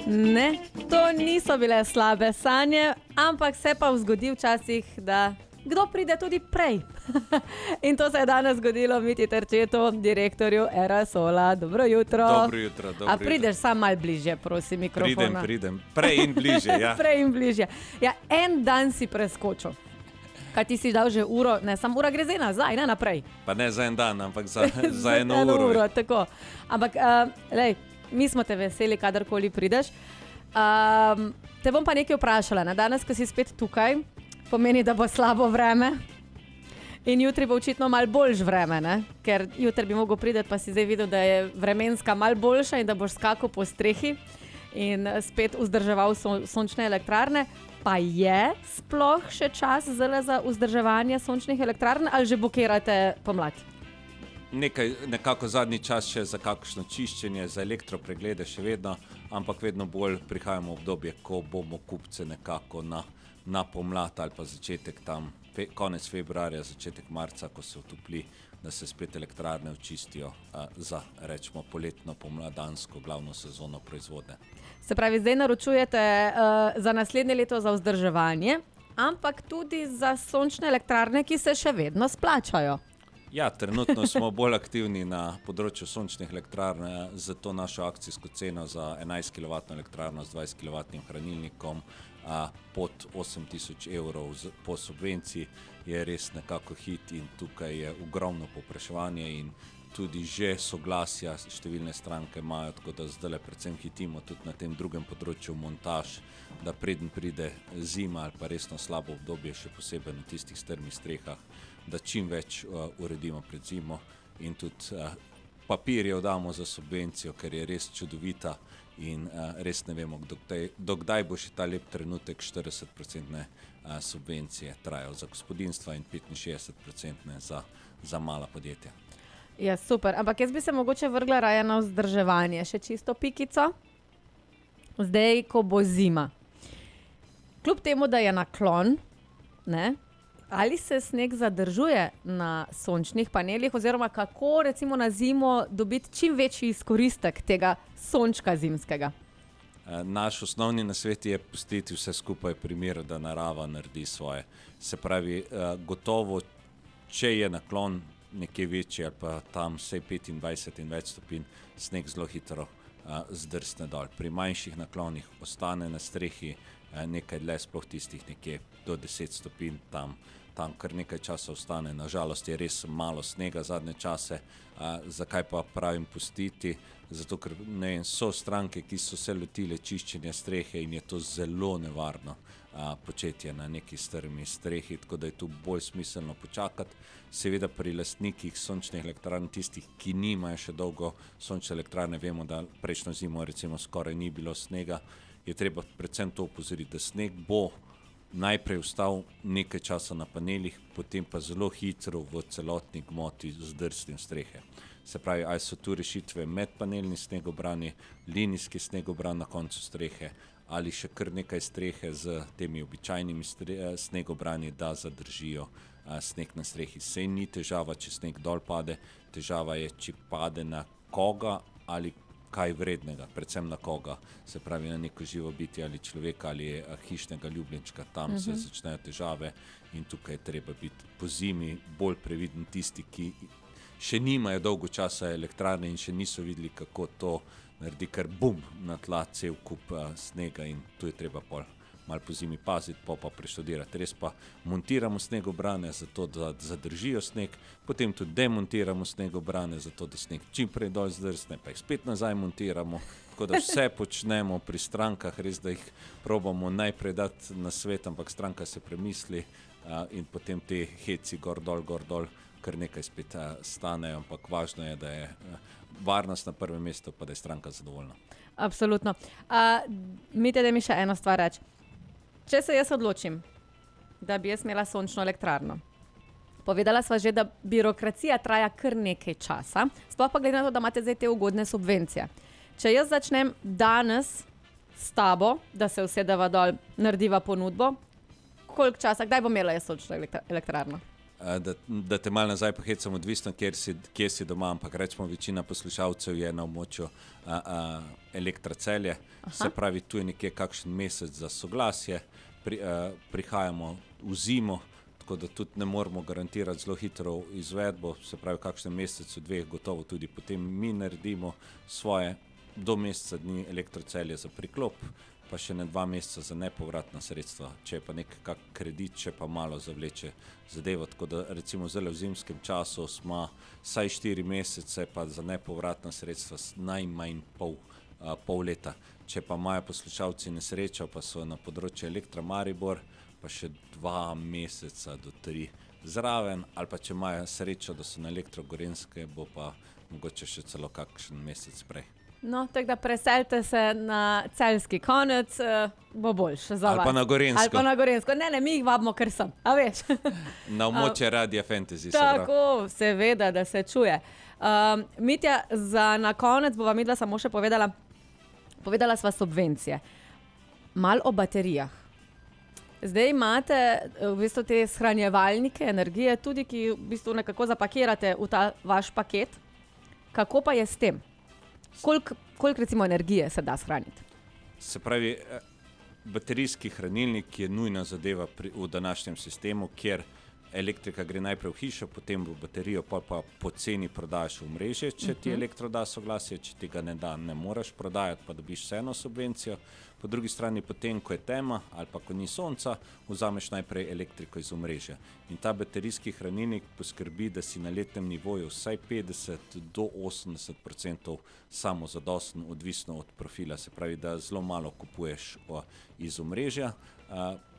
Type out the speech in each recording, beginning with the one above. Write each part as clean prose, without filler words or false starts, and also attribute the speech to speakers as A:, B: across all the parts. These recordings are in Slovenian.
A: Ne, to niso bile slabe sanje, ampak se pa zgodi včasih, da kdo pride tudi prej. In to se je danes zgodilo Miti Terčetu, direktorju Erasola. Dobro jutro.
B: Dobro jutro.
A: A prideš sam malo bližje, prosim, mikrofona.
B: Pridem. Prej in bližje, ja.
A: Prej in bližje. Ja, en dan si preskočil. Kaj ti si dal že uro, ne, samo ura gre zdaj nazaj, ne naprej.
B: Pa ne za en dan, ampak za eno uro.
A: Tako. Ampak, lej, mi smo te veseli, kadarkoli prideš. Te bom pa nekaj vprašala. Na danes, ko si spet tukaj, pomeni, da bo slabo vreme. In jutri bo očitno malo boljš vreme, ne? Ker jutri bi mogel priti, pa si zdaj videl, da je vremenska malo boljša in da boš skakal po strehi in spet vzdrževal sončne elektrarne. Pa je sploh še čas za vzdrževanje sončnih elektrarn ali že blokirate pomlad?
B: Nekako zadnji čas še za kakšno čiščenje, za elektropreglede še vedno, ampak vedno bolj prihajamo v obdobje, ko bomo kupce nekako na pomlad ali pa začetek tam, konec februarja, začetek marca, ko se utopli, da se spet elektrarne očistijo za, rečemo, poletno, pomladansko glavno sezono proizvodnje.
A: Se pravi, zdaj naročujete za naslednje leto za vzdrževanje, ampak tudi za sončne elektrarne, ki se še vedno splačajo.
B: Ja, trenutno smo bolj aktivni na področju sončnih elektrarn, zato našo akcijsko ceno za 11 kW elektrarno z 20 kW hranilnikom pod 8.000 evrov po subvenciji je res nekako hit in tukaj je ogromno povpraševanje in tudi že soglasja številne stranke imajo, tako da zdaj predvsem hitimo tudi na tem drugem področju montaž, da preden pride zima ali pa resno slabo obdobje, še posebej na tistih strmih strehah, da čim več uredimo pred zimo in tudi papirje damo za subvencijo, ker je res čudovita in res ne vemo, dokdaj bo še ta lep trenutek 40% subvencije trajal za gospodinstva in 65% za mala podjetja.
A: Ja, super, ampak jaz bi se mogoče vrgla raje na vzdrževanje, še čisto pikico, zdaj, ko bo zima. Kljub temu, da je naklon, ne, ali se sneg zadržuje na sončnih panelih oziroma kako recimo na zimo dobiti čim večji izkoristek tega sončka zimskega?
B: Naš osnovni nasvet je pustiti vse skupaj pri miru, da narava naredi svoje. Se pravi, gotovo, če je naklon nekje večji ali pa tam vsej 25 in več stopinj, sneg zelo hitro zdrsne dol. Pri manjših naklonih ostane na strehi nekaj dlje, sploh tistih nekje do 10 stopinj, tam kar nekaj časa ostane. Nažalost je res malo snega zadnje čase. Zakaj pa pravim pustiti? Zato, ker so stranke, ki so se lotile čiščenja strehe in je to zelo nevarno početje na neki strmi strehi, tako da je tu bolj smiselno počakati. Seveda pri lastnikih sončnih elektrarn, tistih, ki nimajo še dolgo sončne elektrarne, vemo, da prejšnjo zimo recimo skoraj ni bilo snega, je treba predvsem to opozoriti, da sneg bo najprej ostal nekaj časa na panelih, potem pa zelo hitro v celotni gmoti zdrsne strehe. Se pravi, ali so tu rešitve medpanelni snegobrani, linijski snegobran na koncu strehe ali še kar nekaj strehe z temi običajnimi snegobrani, da zadržijo sneg na strehi. Sej ni težava, če sneg dol pade, težava je, če pade na koga ali kaj vrednega, predvsem na koga, se pravi na neko živo bitje ali človeka ali hišnega ljubljenčka, tam se začnejo težave in tukaj je treba biti po zimi bolj previden tisti, ki še nimajo dolgo časa elektrarne in še niso videli, kako to naredi, ker bum, na tla cel kup snega in tu je treba malo po zimi paziti, pa preštudirati. Res pa montiramo snegobrane zato, da zadržijo sneg, potem tudi demontiramo snegobrane zato, da sneg čim prej dol zdrsne, pa jih spet nazaj montiramo, tako da vse počnemo pri strankah, res da jih probamo najprej dati na svet, ampak stranka se premisli in potem te heci gor dol, kar nekaj spet stanejo, ampak važno je, da je varnost na prvem mestu, pa da je stranka zadovoljna.
A: Absolutno. Mite, da mi še eno stvar reči. Če se jaz odločim, da bi jaz imela sončno elektrarno, povedala sva že, da birokracija traja kar nekaj časa, sploh pa glede na to, da imate zdaj te ugodne subvencije. Če jaz začnem danes s tabo, da se usedeva dol, narediva ponudbo, koliko časa, kdaj bom imela jaz sončno elektrarno?
B: Da te malo nazaj pohecam, odvisno, kje si doma, ampak rečemo, večina poslušalcev je na območju Elektrocelje. Se pravi, tu je nekje kakšen mesec za soglasje, prihajamo v zimo, tako da tudi ne moremo garantirati zelo hitro izvedbo, se pravi, kakšen mesec, dveh gotovo tudi potem mi naredimo svoje, do meseca dni Elektrocelje za priklop, pa še ne 2 meseca za nepovratna sredstva, če je pa nek kak kredit, če pa malo zavleče zadevo, tako da recimo zdaj v zimskem času smo vsaj 4 mesece, pa za nepovratna sredstva najmanj pol leta. Če pa imajo poslušalci nesrečo, pa so na področju Elektra Maribor, pa še 2 meseca do 3 zraven, ali pa če imajo srečo, da so na Elektro Gorenjske, bo pa mogoče še celo kakšen mesec prej.
A: No, tako da preselite se na celjski konec, bo boljše za vas.
B: Ali pa na Gorenjsko.
A: Ali pa na Gorenjsko. Ne, mi jih vabimo kar sem, a veš.
B: Na območje Radia Fantasy.
A: Tako, seveda, da se čuje. Mitja, za na konec bova midva samo še povedala sva subvencije. Mal o baterijah. Zdaj imate v bistvu te shranjevalnike energije, tudi ki v bistvu nekako zapakirate v ta vaš paket. Kako pa je s tem? Koliko recimo energije se da shraniti?
B: Se pravi, baterijski hranilnik je nujna zadeva v današnjem sistemu, kjer elektrika gre najprej v hišo, potem v baterijo, pa poceni prodajaš v mreže, če ti elektro da soglasje, če ti ga ne da, ne moraš prodajati, pa dobiš vseeno subvencijo. Po drugi strani potem, ko je tema ali pa ko ni sonca, vzameš najprej elektriko iz omrežja. In ta baterijski hranilnik poskrbi, da si na letnem nivoju vsaj 50 do 80% samozadosten, odvisno od profila. Se pravi, da zelo malo kupuješ iz omrežja.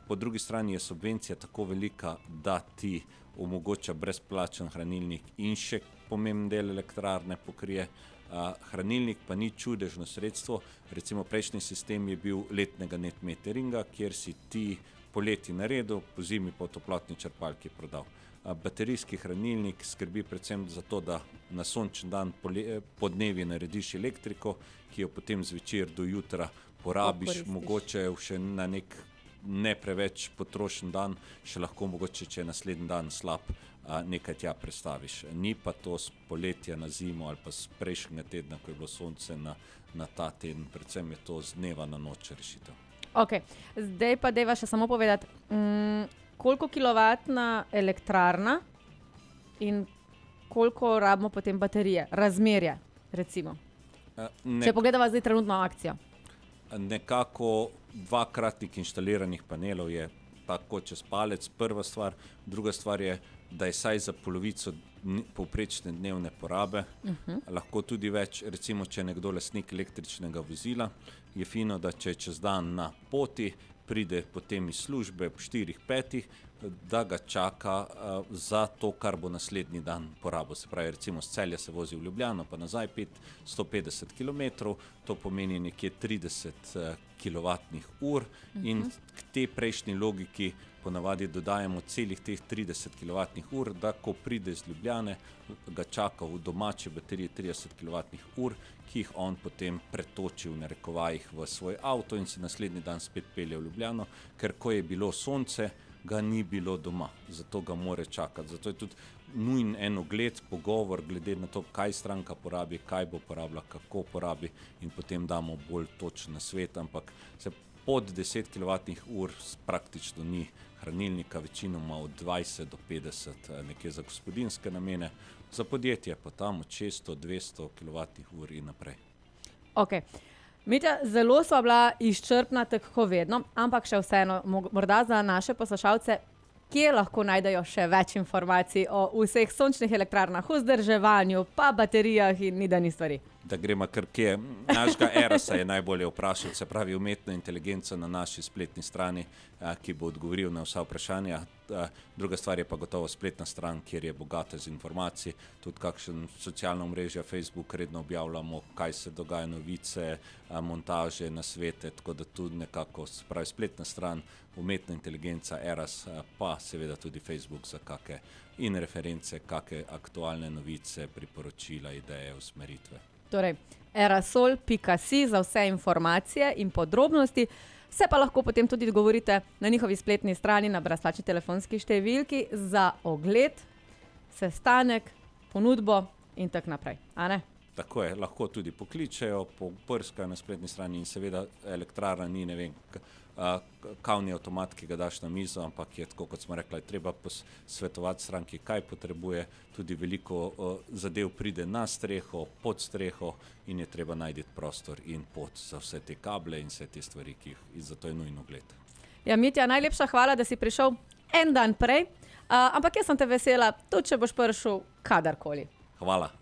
B: Po drugi strani je subvencija tako velika, da ti omogoča brezplačen hranilnik in še pomemben del elektrarne pokrije. Hranilnik pa ni čudežno sredstvo. Recimo prejšnji sistem je bil letnega net meteringa, kjer si ti poleti naredil, po zimi pa v toplotni črpalki prodal. Baterijski hranilnik skrbi predvsem za to, da na sončen dan podnevi narediš elektriko, ki jo potem zvečer do jutra porabiš, mogoče še na nek ne preveč potrošen dan, še lahko mogoče, če je naslednji dan slab, nekaj tja prestaviš. Ni pa to z poletja na zimo ali pa z prejšnjega tedna, ko je bilo sonce na ta teden, predvsem je to z dneva na noč rešitev.
A: Ok, zdaj pa deva še samo povedati, koliko kilovatna elektrarna in koliko rabimo potem baterije, razmerje recimo. Če pogledava zdaj trenutno akcijo.
B: Nekako 2-kratnik inštaliranih panelov je tako čez palec, prva stvar. Druga stvar je, da je saj za polovico povprečne dnevne porabe, lahko tudi več. Recimo, če je nekdo lastnik električnega vozila, je fino, da če je čez dan na poti, pride potem iz službe ob 4-5, da ga čaka za to, kar bo naslednji dan porabil. Se pravi, recimo z Celja se vozi v Ljubljano, pa nazaj 150 km, to pomeni nekje 30 kilovatnih ur in k tej prejšnji logiki ponavadi dodajamo celih teh 30 kilovatnih ur, da ko pride iz Ljubljane, ga čaka v domači bateriji 30 kilovatnih ur, ki jih on potem pretoči v narekovajih v svoj avto in se naslednji dan spet pelje v Ljubljano, ker ko je bilo sonce, ga ni bilo doma, zato ga more čakati. Zato je tudi nujen en ogled, pogovor glede na to, kaj stranka porabi, kaj bo porabila, kako porabi in potem damo bolj točen nasvet, ampak se pod 10 kilovatnih ur praktično ni hranilnika, večinoma od 20 do 50 nekje za gospodinjske namene, za podjetje pa tam od 600-200 kilovatnih ur in naprej.
A: Ok. Mitja, zelo sva bila izčrpna tako vedno, ampak še vseeno, morda za naše poslušalce, kje lahko najdejo še več informacij o vseh sončnih elektrarnah, vzdrževanju, pa baterijah in nidani stvari?
B: Da gremo kar kje. Našega Erasa je najbolje vprašati, se pravi umetna inteligenca na naši spletni strani, ki bo odgovoril na vsa vprašanja. Druga stvar je pa gotovo spletna stran, kjer je bogata z informacij. Tudi kakšen socialno omrežje Facebook redno objavljamo, kaj se dogaja, novice, montaže, nasvete, tako da tudi nekako, se pravi spletna stran, umetna inteligenca, Eras, pa seveda tudi Facebook za kake in reference, kake aktualne novice, priporočila, ideje, usmeritve.
A: Torej, erasol.si za vse informacije in podrobnosti. Se pa lahko potem tudi dogovorite na njihovi spletni strani na brezplačni telefonski številki za ogled, sestanek, ponudbo in tako naprej. A ne?
B: Tako je, lahko tudi pokličejo, poprskajo na spletni strani in seveda elektrarna ni, ne vem, kavni avtomat, ki ga daš na mizo, ampak je tako, kot smo rekli, treba posvetovati stranki, kaj potrebuje, tudi veliko zadev pride na streho, pod streho in je treba najti prostor in pot za vse te kable in vse te stvari, ki jih zato je nujno ogled.
A: Ja, Mitja, najlepša hvala, da si prišel en dan prej, ampak jaz sem te vesela, tudi če boš prišel kadarkoli.
B: Hvala.